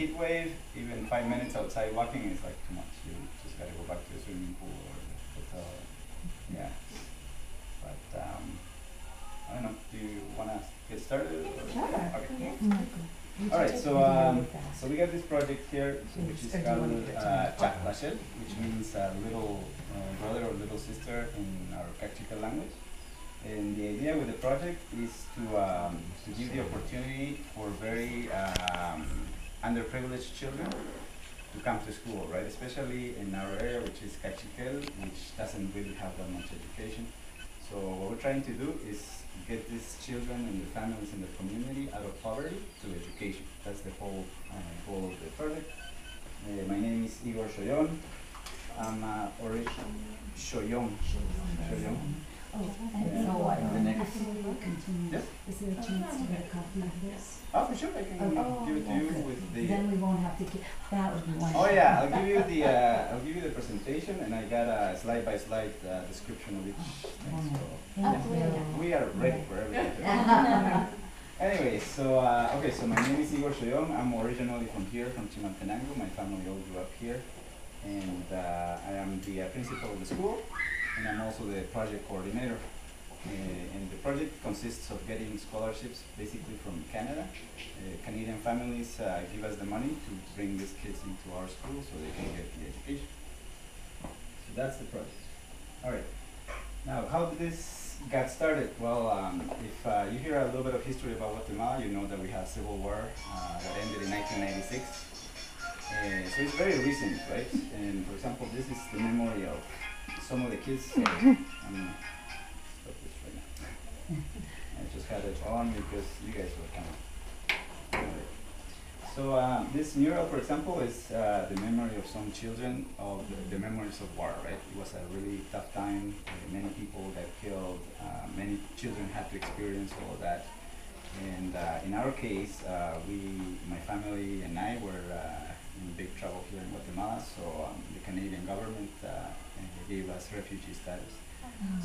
heat wave, even 5 minutes outside walking is like too much. You just gotta go back to the swimming pool or the hotel. Yeah. But I don't know. Do you wanna get started? Sure. Okay. Yes. All right. So we got this project here, which is called Kaqchikel, which means little brother or little sister in our Kaqchikel language. And the idea with the project is to give the opportunity for very underprivileged children to come to school, right? Especially in our area, which is Kaqchikel, which doesn't really have that much education. So what we're trying to do is get these children and their families in the community out of poverty to education. That's the whole goal of the project. My name is Igor Shoyon. I'm Shoyon. Oh, and so the next. after we continue, Yes? is there a chance to get a copy of this? Oh, for sure, I can give it to you Okay. with the. Then we won't have to get, that would be wonderful. Oh yeah, I'll give you the presentation, and I got a slide-by-slide description of each thing. So Thank you. we are ready for everything. Anyway, so okay, so my name is Igor Shoyon. I'm originally from here, from Chimaltenengo. My family all grew up here, and I am the principal of the school, and I'm also the project coordinator. And the project consists of getting scholarships basically from Canada. Canadian families give us the money to bring these kids into our school so they can get the education. So that's the project. All right. Now, how did this got started? Well, if you hear a little bit of history about Guatemala, you know that we had civil war that ended in 1996. So it's very recent, right? And for example, this is the memory of some of the kids. Stop this right now. I just had it on because you guys were kind of. So this mural, for example, is the memory of some children of the memories of war, right? It was a really tough time. Many people got killed. Many children had to experience all of that. And in our case, my family and I were in big trouble here in Guatemala. So the Canadian government gave us refugee status.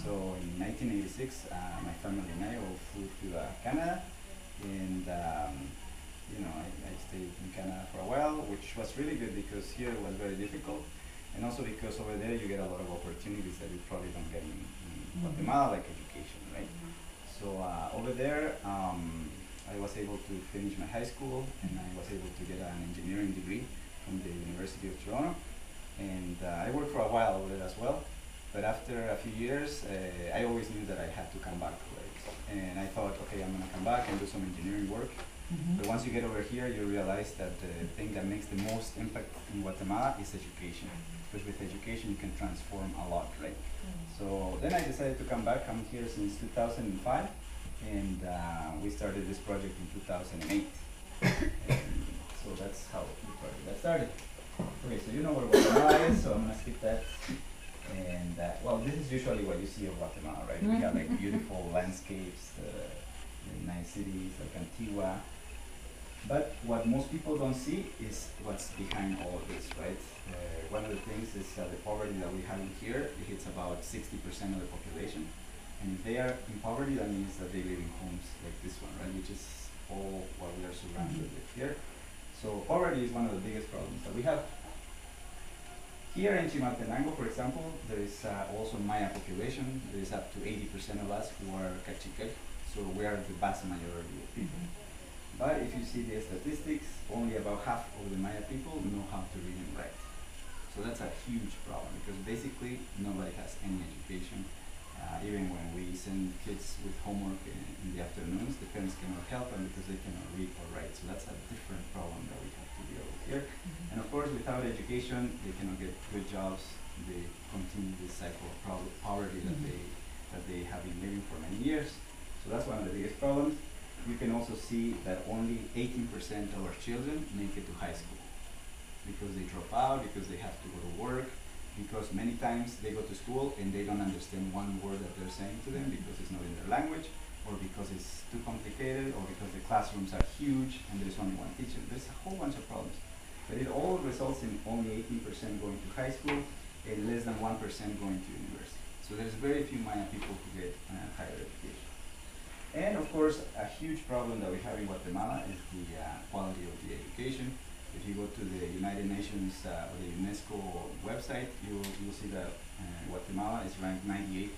So in 1986, my family and I all flew to Canada, and you know, I stayed in Canada for a while, which was really good because here it was very difficult, and also because over there you get a lot of opportunities that you probably don't get in Guatemala, like education, right? So over there, I was able to finish my high school, and I was able to get an engineering degree from the University of Toronto, and I worked for a while over there as well. But after a few years, I always knew that I had to come back, right? And I thought, okay, I'm gonna come back and do some engineering work. But once you get over here, you realize that the thing that makes the most impact in Guatemala is education. Because with education, you can transform a lot, right? So then I decided to come back. I'm here since 2005, and we started this project in 2008. And so that's how the project got started. Okay, so you know where Guatemala is, so I'm gonna skip that. And well, this is usually what you see of Guatemala, right? We have like beautiful landscapes, nice cities like Antigua. But what most people don't see is what's behind all of this, right? One of the things is the poverty that we have in here. It hits about 60% of the population. And if they are in poverty, that means that they live in homes like this one, right? Which is all what we are surrounded with here. So poverty is one of the biggest problems that we have. Here in Chimaltenango, for example, there is also Maya population. There is up to 80% of us who are Kaqchikel, so we are the vast majority of people. But if you see the statistics, only about half of the Maya people know how to read and write. So that's a huge problem because basically nobody has any education. Even when we send kids with homework in the afternoons, the parents cannot help them because they cannot read or write. So that's a different problem that we have to deal with here. And of course, without education, they cannot get good jobs. They continue this cycle of poverty that they have been living for many years. So that's one of the biggest problems. You can also see that only 18% of our children make it to high school because they drop out, because they have to go to work, because many times they go to school and they don't understand one word that they're saying to them because it's not in their language, or because it's too complicated, or because the classrooms are huge and there's only one teacher. There's a whole bunch of problems. But it all results in only 18% going to high school and less than 1% going to university. So there's very few Maya people who get higher education. And of course, a huge problem that we have in Guatemala is the quality of the education. If you go to the United Nations or the UNESCO website, you'll see that Guatemala is ranked 98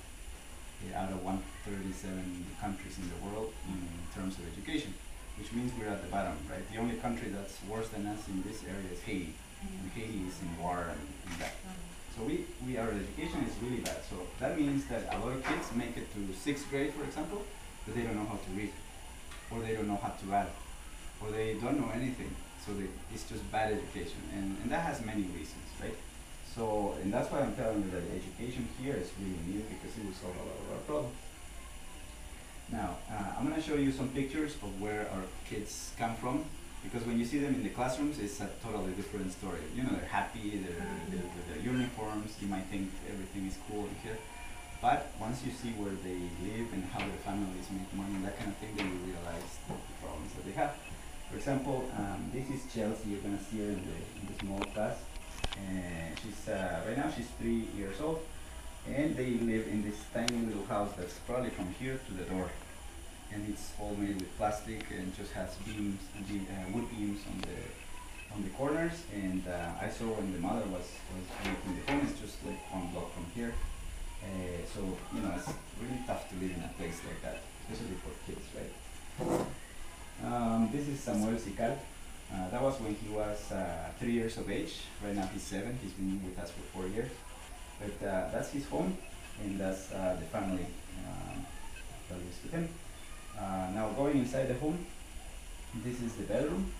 out of 137 countries in the world in terms of education, which means we're at the bottom, right? The only country that's worse than us in this area is Haiti, and Haiti is in war and that. So our education is really bad. So that means that a lot of kids make it to 6th grade, for example, but they don't know how to read, or they don't know how to add, or they don't know anything. So it's just bad education, and that has many reasons, right? So, and that's why I'm telling you that education here is really needed, because it will solve a lot of our problems. Now, I'm going to show you some pictures of where our kids come from, because when you see them in the classrooms, it's a totally different story. You know, they're happy, they're with their uniforms, you might think everything is cool in here. But once you see where they live and how their families make money and that kind of thing, then you realize the problems that they have. For example, this is Chelsea. You're going to see her in the small class. She's right now she's 3 years old, and they live in this tiny little house that's probably from here to the door, and it's all made with plastic and just has beams, wood beams on the corners. And I saw when the mother was making the home. It's just like 1 block from here. So you know, it's really tough to live in a place like that, especially for kids, right? This is Samuel Sical. That was when he was 3 years of age. Right now he's 7. He's been with us for 4 years. But that's his home, and that's the family that lives with him. Now going inside the home, this is the bedroom.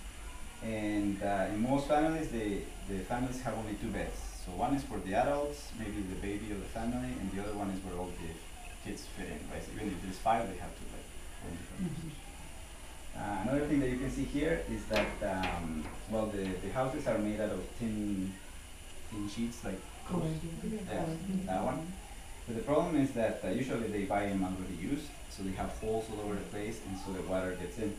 And in most families, the families have only 2 beds. So one is for the adults, maybe the baby of the family, and the other one is where all the kids fit in, right? So even if there's 5, they have 2 beds. Another thing that you can see here is that, well, the houses are made out of tin sheets, like those. Yeah, that one. But the problem is that usually they buy them already used, so they have holes all over the place, and so the water gets in.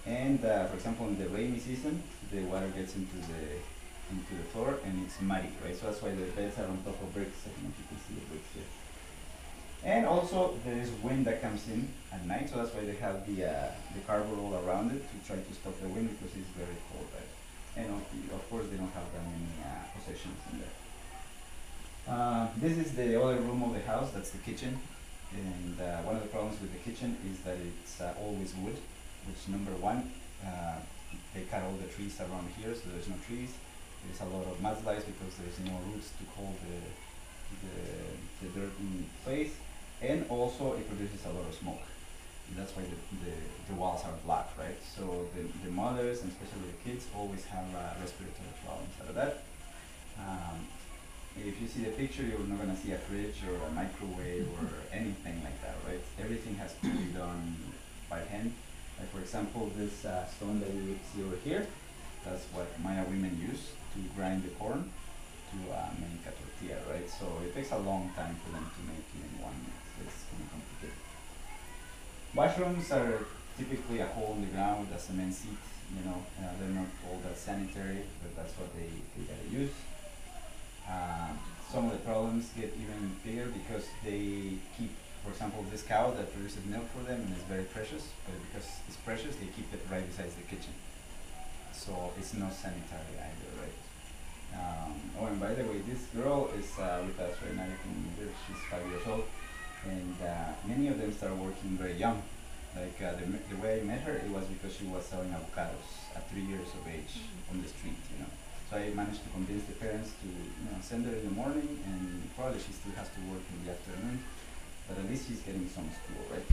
And for example, in the rainy season, the water gets into the floor, and it's muddy, right? So that's why the beds are on top of bricks. I don't know if you can see the bricks here. And also there is wind that comes in at night, so that's why they have the cardboard all around it to try to stop the wind, because it's very cold, right? And of course they don't have that many possessions in there. This is the other room of the house. That's the kitchen. And one of the problems with the kitchen is that it's always wood, which number one, they cut all the trees around here, so there's no trees. There's a lot of mudslides because there's no roots to hold the dirt in place. And also it produces a lot of smoke. And that's why the walls are black, right? So the mothers, and especially the kids, always have respiratory problems out of that. If you see the picture, you're not going to see a fridge or a microwave or anything like that, right? Everything has to be done by hand. Like for example, this stone that you see over here, that's what Maya women use to grind the corn to make a tortilla, right? So it takes a long time for them to make it in one mix. It's kind of complicated. Washrooms are typically a hole in the ground with a cement seat. You know, they're not all that sanitary, but that's what they gotta use. Some of the problems get even bigger because they keep, for example, this cow that produces milk for them and is very precious, but because it's precious, they keep it right beside the kitchen. So it's not sanitary either, right? Oh, and by the way, this girl is with us right now. You can meet her. She's 5 years old, and many of them start working very young. Like the way I met her, it was because she was selling avocados at 3 years of age on the street, you know. So I managed to convince the parents to, you know, send her in the morning, and probably she still has to work in the afternoon, but at least she's getting some school, right?